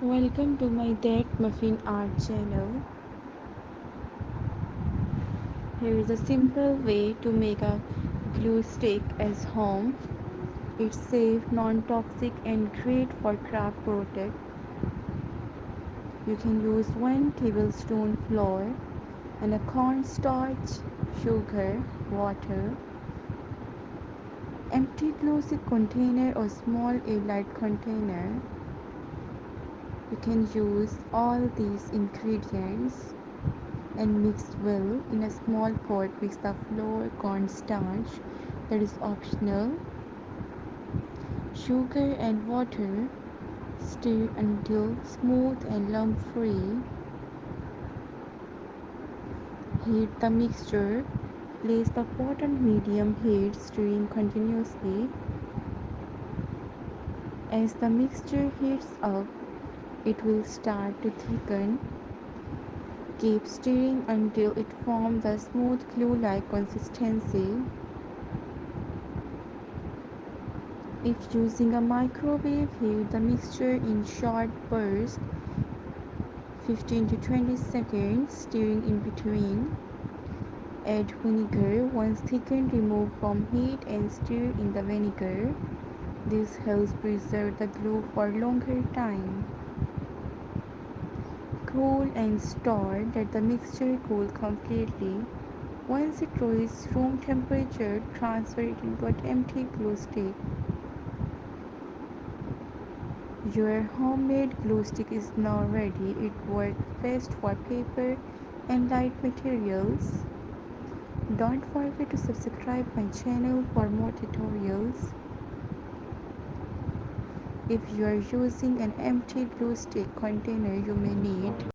Welcome to my ThatMuffinART channel. Here is a simple way to make a glue stick as home. It's safe, non-toxic and great for craft project. You can use 1 tablespoon flour and a cornstarch, sugar, water, empty glue stick container or small airtight container. You can use all these ingredients and mix well. In a small pot, mix the flour, cornstarch, that is optional, sugar and water. Stir until smooth and lump free. Heat the mixture. Place the pot on medium heat, stirring continuously. As the mixture heats up, it will start to thicken. Keep stirring until it forms a smooth glue-like consistency. If using a microwave, heat the mixture in short bursts, 15 to 20 seconds, stirring in between. Add vinegar. Once thickened, remove from heat and stir in the vinegar. This helps preserve the glue for longer time. Cool and store. Let the mixture cool completely. Once it reaches room temperature, transfer it into an empty glue stick. Your homemade glue stick is now ready. It works best for paper and light materials. Don't forget to subscribe my channel for more tutorials. If you are using an empty glue stick container, you may need